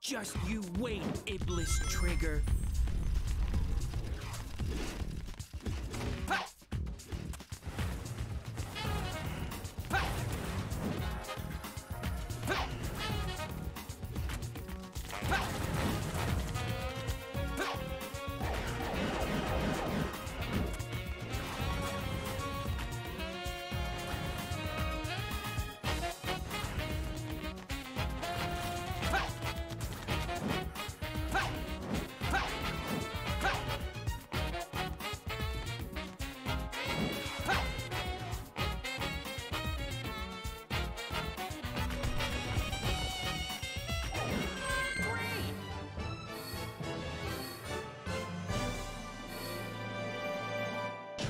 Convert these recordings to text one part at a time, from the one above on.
Just you wait, Iblis Trigger. Ha! Ha! Ha! Ha!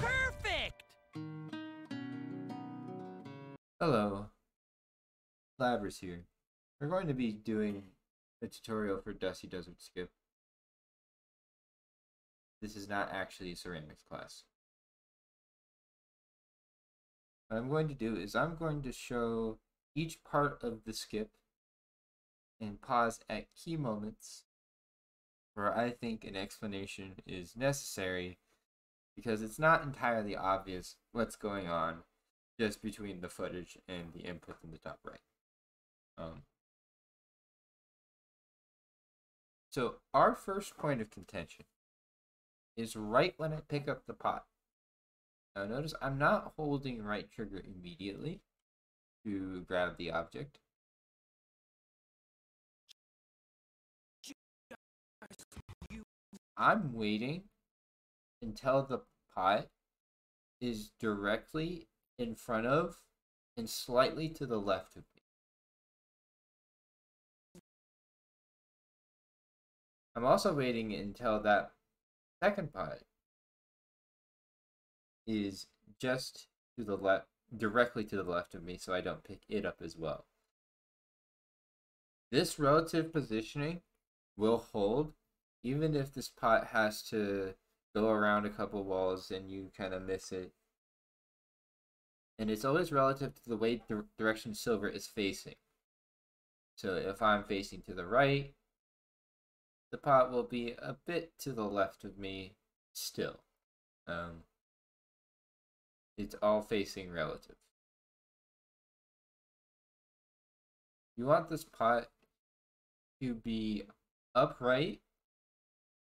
Perfect! Hello, Labbers here. We're going to be doing a tutorial for Dusty Desert Skip. This is not actually a ceramics class. What I'm going to do is I'm going to show each part of the skip and pause at key moments where I think an explanation is necessary because it's not entirely obvious what's going on just between the footage and the input in the top right. So our first point of contention is right when I pick up the pot. Now notice I'm not holding right trigger immediately to grab the object. I'm waiting until the pot is directly in front of and slightly to the left of me. I'm also waiting until that second pot is just to the left, directly to the left of me, so I don't pick it up as well. This relative positioning will hold even if this pot has to go around a couple walls and you kind of miss it. And it's always relative to the way the direction silver is facing. So if I'm facing to the right, the pot will be a bit to the left of me still. It's all facing relative. You want this pot to be upright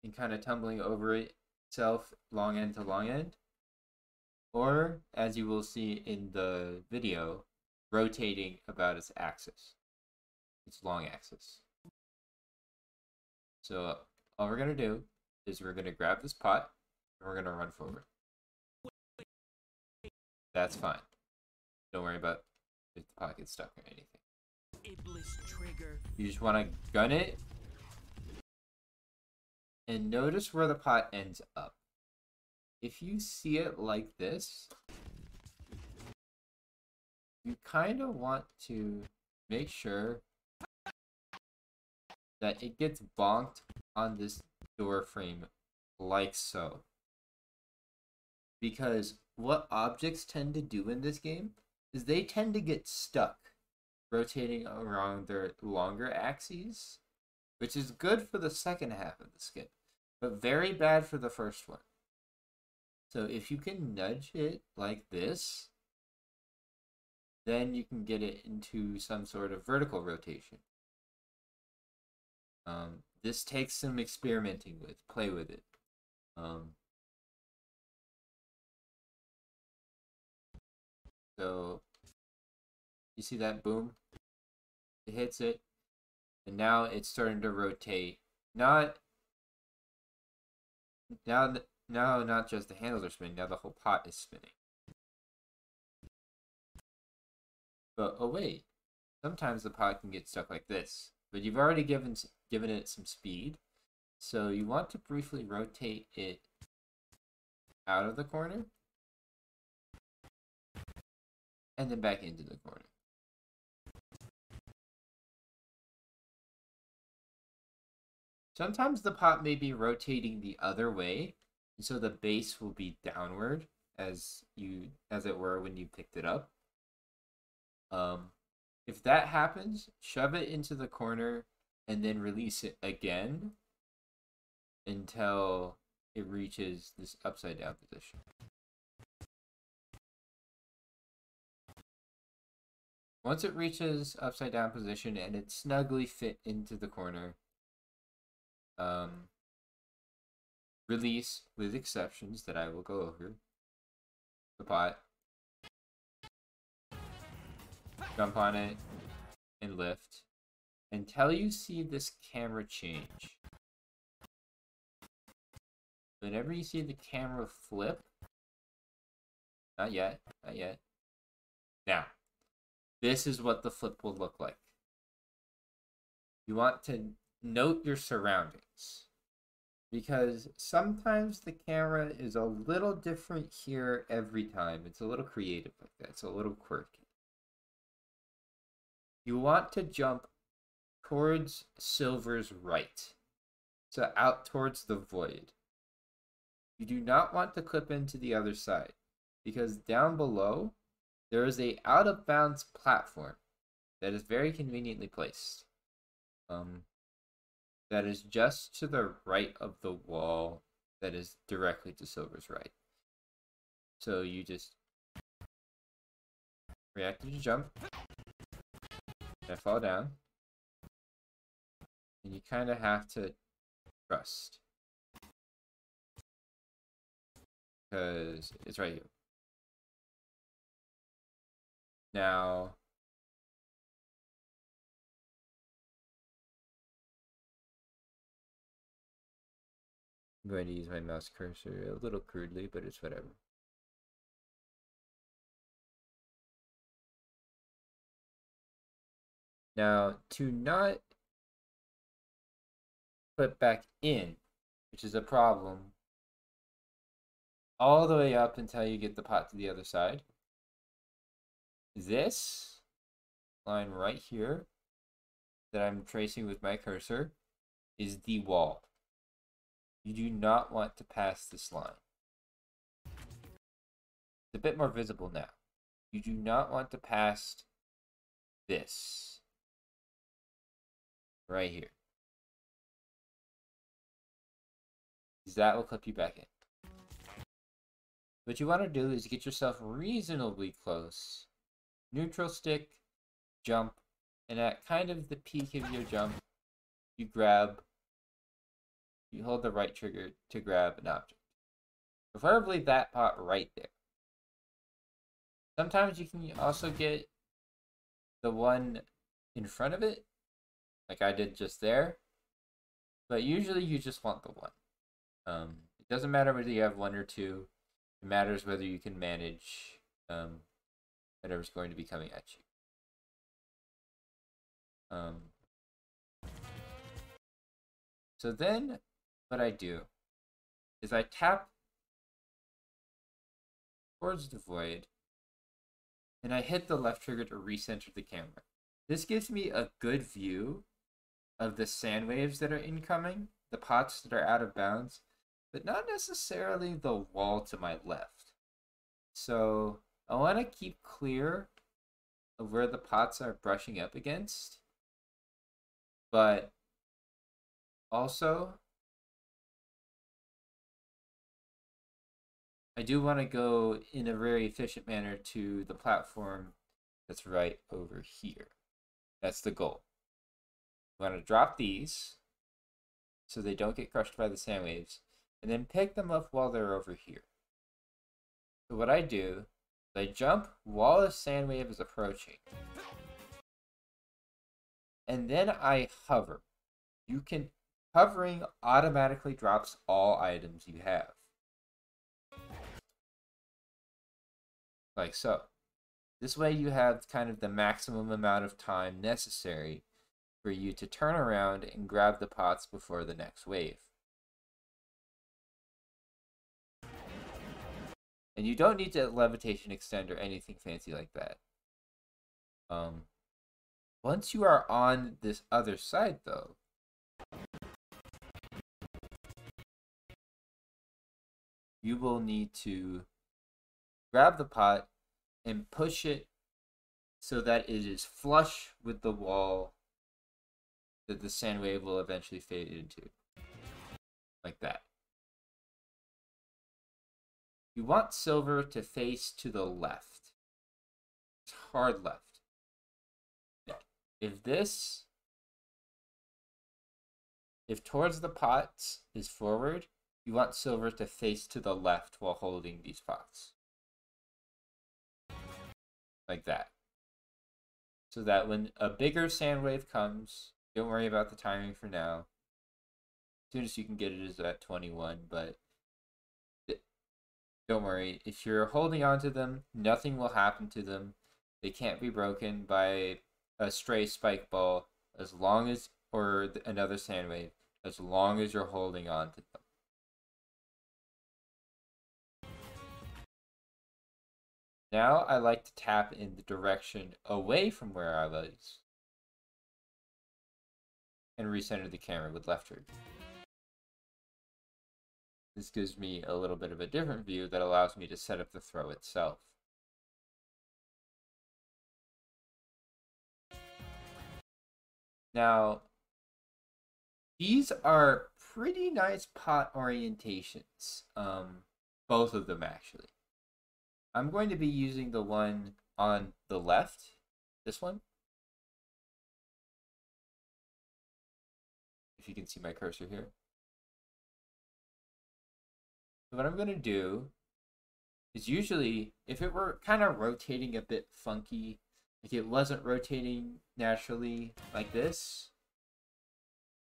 and kind of tumbling over itself long end to long end, or as you will see in the video, rotating about its axis, its long axis. So all we're going to do is we're going to grab this pot and we're going to run forward. That's fine. Don't worry about if the pot gets stuck or anything. Iblis Trigger. You just want to gun it and notice where the pot ends up. If you see it like this, you kind of want to make sure that it gets bonked on this door frame like so. Because what objects tend to do in this game is they tend to get stuck rotating around their longer axes, which is good for the second half of the skip, but very bad for the first one. So if you can nudge it like this, then you can get it into some sort of vertical rotation. This takes some experimenting with, play with it. So you see that boom? It hits it, and now it's starting to rotate. Not just the handles are spinning, now the whole pot is spinning. But oh wait, sometimes the pot can get stuck like this, but you've already given it some speed, so you want to briefly rotate it out of the corner and then back into the corner. Sometimes the pot may be rotating the other way, and so the base will be downward as it were when you picked it up. If that happens, shove it into the corner and then release it again until it reaches this upside down position. Once it reaches upside down position and it's snugly fit into the corner, release with exceptions that I will go over the pot, jump on it, and lift until you see this camera change. Whenever you see the camera flip, not yet, not yet. Now, this is what the flip will look like. You want to note your surroundings, because sometimes the camera is a little different here every time. It's a little creative like that. It's a little quirky. You want to jump towards silver's right, so out towards the void. You do not want to clip into the other side, because down below there is a out of bounds platform that is very conveniently placed. That is just to the right of the wall that is directly to silver's right. So you just react to jump, and fall down, and you kind of have to trust, because it's right here. Now, I'm going to use my mouse cursor a little crudely, but it's whatever. Now, to not put back in, which is a problem, all the way up until you get the pot to the other side, this line right here that I'm tracing with my cursor is the wall. You do not want to pass this line. It's a bit more visible now. You do not want to pass this right here, because that will clip you back in. What you want to do is get yourself reasonably close, neutral stick, jump, and at kind of the peak of your jump, you hold the right trigger to grab an object. Preferably that pot right there. Sometimes you can also get the one in front of it, like I did just there, but usually you just want the one. It doesn't matter whether you have one or two. It matters whether you can manage whatever's going to be coming at you. So then what I do is I tap towards the void, and I hit the left trigger to recenter the camera. This gives me a good view of the sand waves that are incoming, the pots that are out of bounds, but not necessarily the wall to my left. So I want to keep clear of where the pots are brushing up against, but also I do want to go in a very efficient manner to the platform that's right over here. That's the goal. We want to drop these so they don't get crushed by the sand waves, and then pick them up while they're over here. So what I do is I jump while the sand wave is approaching, and then I hover. Hovering automatically drops all items you have. Like so. This way you have kind of the maximum amount of time necessary for you to turn around and grab the pots before the next wave. And you don't need to levitation extend or anything fancy like that. Once you are on this other side though, you will need to grab the pot and push it so that it is flush with the wall that the sand wave will eventually fade into. Like that. You want silver to face to the left. It's hard left. If towards the pots is forward, you want silver to face to the left while holding these pots. Like that. So that when a bigger sand wave comes, don't worry about the timing for now. As soon as you can get it is at 21, but don't worry. If you're holding on to them, nothing will happen to them. They can't be broken by a stray spike ball as long as, or another sand wave, as long as you're holding on to them. Now I like to tap in the direction away from where I was and recenter the camera with left trigger. This gives me a little bit of a different view that allows me to set up the throw itself. Now, these are pretty nice pot orientations, both of them actually. I'm going to be using the one on the left, this one. If you can see my cursor here. So what I'm going to do is usually, if it were kind of rotating a bit funky, like it wasn't rotating naturally like this,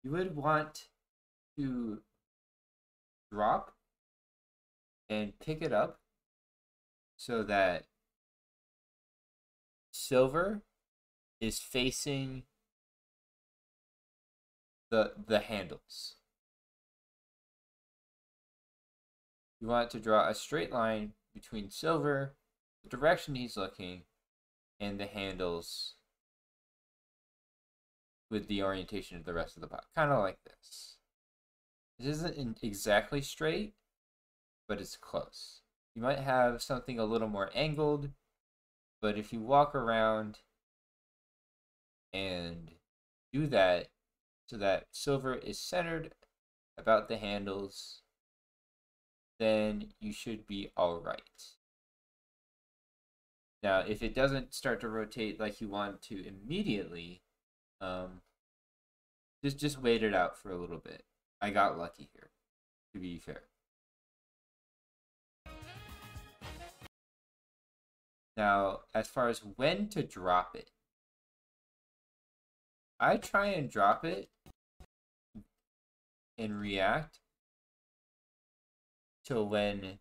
you would want to drop and pick it up so that silver is facing the handles. You want to draw a straight line between silver, the direction he's looking, and the handles with the orientation of the rest of the pot. Kind of like this. This isn't exactly straight, but it's close. You might have something a little more angled, but if you walk around and do that so that silver is centered about the handles, then you should be all right. Now, if it doesn't start to rotate like you want to immediately, just wait it out for a little bit. I got lucky here, to be fair. Now, as far as when to drop it, I try and drop it and react to when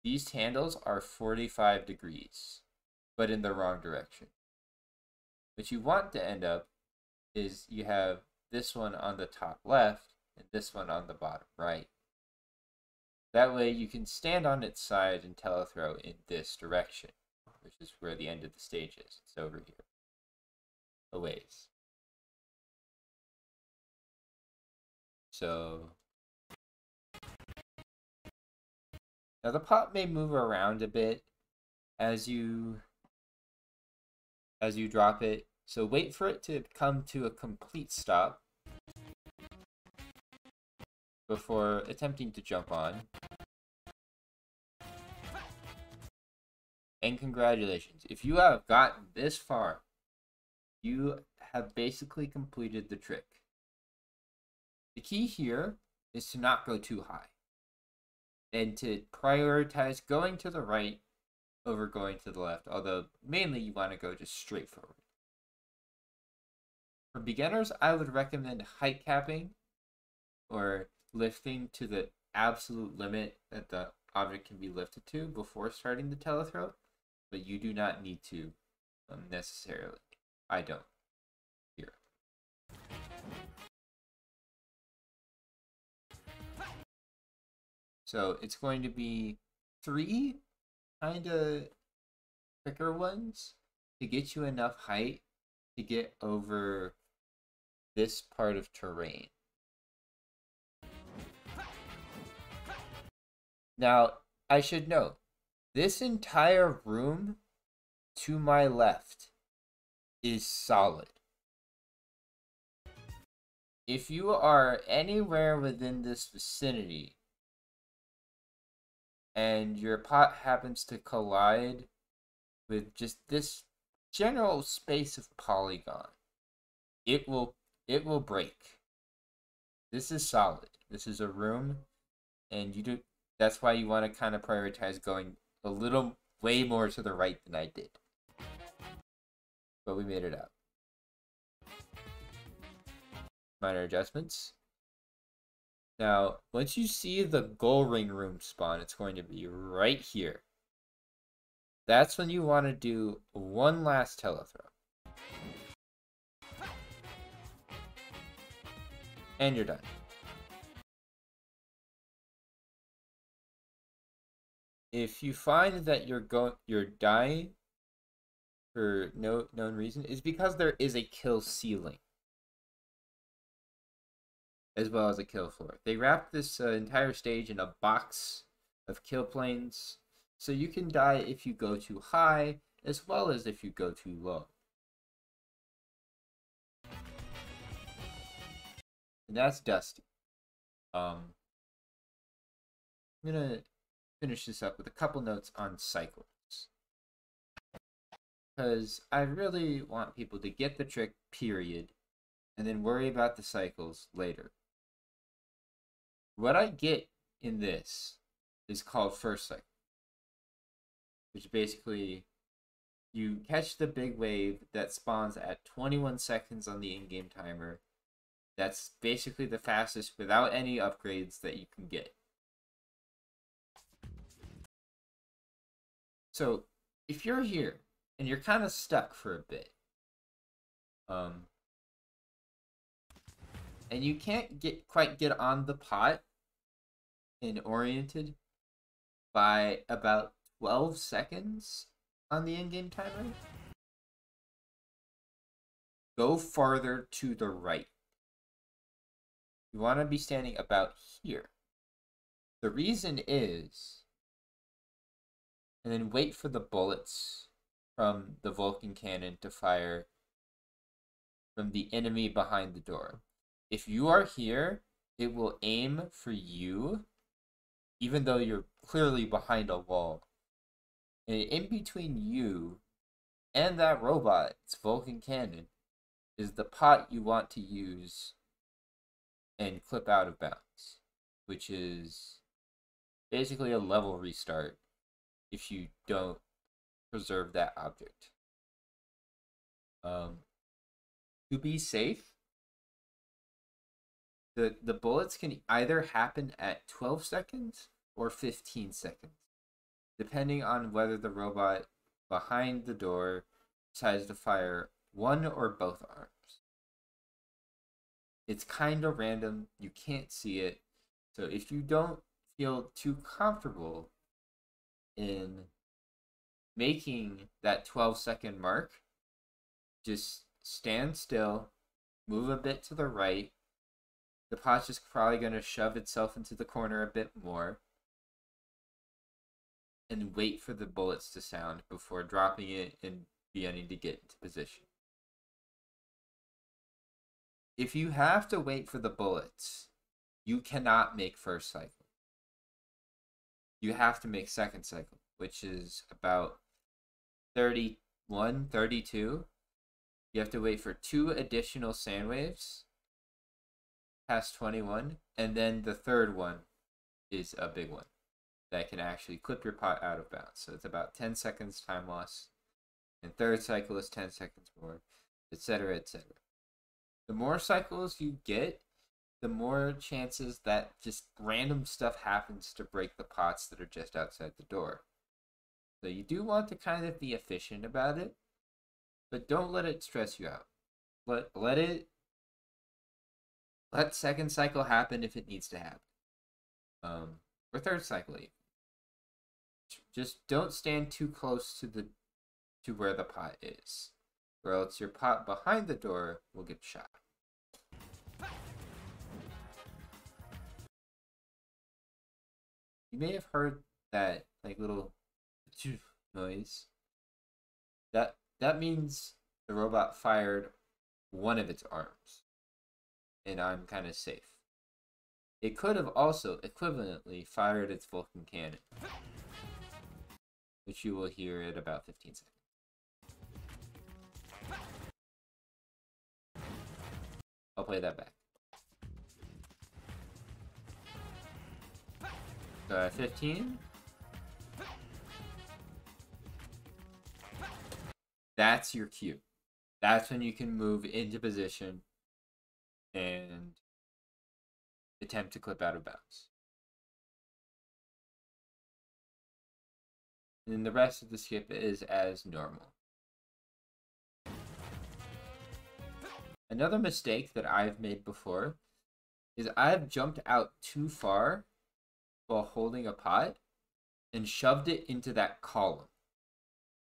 these handles are 45 degrees, but in the wrong direction. What you want to end up is you have this one on the top left and this one on the bottom right. That way you can stand on its side and telethrow in this direction, which is where the end of the stage is. It's over here, a ways. So now the pot may move around a bit as you drop it, so wait for it to come to a complete stop before attempting to jump on. And congratulations, if you have gotten this far, you have basically completed the trick. The key here is to not go too high and to prioritize going to the right over going to the left, although mainly you want to go just straight forward. For beginners, I would recommend height capping or lifting to the absolute limit that the object can be lifted to before starting the telethrow, but you do not need to necessarily. I don't. Here. So it's going to be 3 kind of quicker ones to get you enough height to get over this part of terrain. Now, I should note, this entire room to my left is solid. if you are anywhere within this vicinity and your pot happens to collide with just this general space of polygon, it will break. This is solid. This is a room, and that's why you want to kind of prioritize going a little way more to the right than I did. But we made it out. Minor adjustments. Now, once you see the goal ring room spawn, it's going to be right here. That's when you want to do one last telethrow. And you're done. If you find that you're dying for no known reason, it's because there is a kill ceiling as well as a kill floor. They wrapped this entire stage in a box of kill planes, so you can die if you go too high as well as if you go too low. And that's Dusty. I'm gonna finish this up with a couple notes on cycles, because I really want people to get the trick, period, and then worry about the cycles later. What I get in this is called first cycle, which basically you catch the big wave that spawns at 21 seconds on the in-game timer. That's basically the fastest without any upgrades that you can get. So if you're here and you're kind of stuck for a bit, and you can't quite get on the pot and oriented by about 12 seconds on the in-game timer, go farther to the right. You want to be standing about here. The reason is, and then wait for the bullets from the Vulcan cannon to fire from the enemy behind the door. If you are here, it will aim for you, even though you're clearly behind a wall. And in between you and that robot's Vulcan cannon is the pot you want to use and clip out of bounds, which is basically a level restart if you don't preserve that object. To be safe, the bullets can either happen at 12 seconds or 15 seconds, depending on whether the robot behind the door decides to fire one or both arms. It's kind of random. You can't see it. So if you don't feel too comfortable in making that 12-second mark, just stand still, move a bit to the right. The pot's just probably going to shove itself into the corner a bit more, and wait for the bullets to sound before dropping it and beginning to get into position. If you have to wait for the bullets, you cannot make first cycle. You have to make second cycle, which is about 31, 32. You have to wait for 2 additional sand waves past 21, and then the third one is a big one that can actually clip your pot out of bounds. So it's about 10 seconds time loss, and third cycle is 10 seconds more, etc., etc. The more cycles you get, the more chances that just random stuff happens to break the pots that are just outside the door. So you do want to kind of be efficient about it, but don't let it stress you out. Let second cycle happen if it needs to happen. Or third cycle even. Just don't stand too close to where the pot is, or else your pot behind the door will get shot. You may have heard that little noise. That means the robot fired one of its arms. and I'm kind of safe. It could have also equivalently fired its Vulcan cannon, which you will hear at about 15 seconds. I'll play that back. So at 15, that's your cue. That's when you can move into position and attempt to clip out of bounds. And then the rest of the skip is as normal. Another mistake that I've made before is I've jumped out too far while holding a pot and shoved it into that column.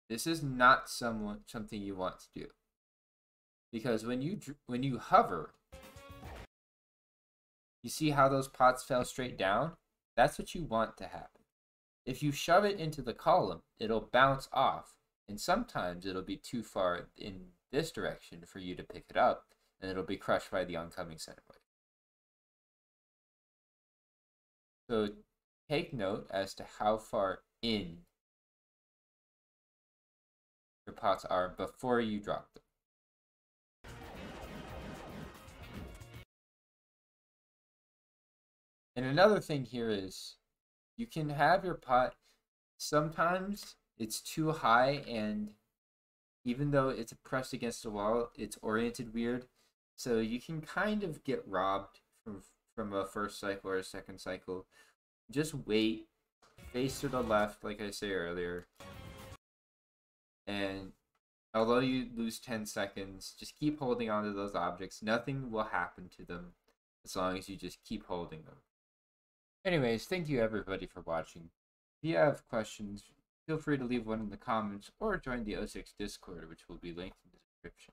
This is not something you want to do, because when you hover, you see how those pots fell straight down? That's what you want to happen. If you shove it into the column, it'll bounce off, and sometimes it'll be too far in this direction for you to pick it up, and it'll be crushed by the oncoming center wave. So take note as to how far in your pots are before you drop them. And another thing here is you can have your pot, sometimes it's too high, and even though it's pressed against the wall, it's oriented weird. So you can kind of get robbed from a first cycle or a second cycle. Just wait, face to the left, like I said earlier. And although you lose 10 seconds, just keep holding on to those objects. Nothing will happen to them as long as you just keep holding them. Anyways, thank you everybody for watching. If you have questions, feel free to leave one in the comments or join the O6 Discord, which will be linked in the description.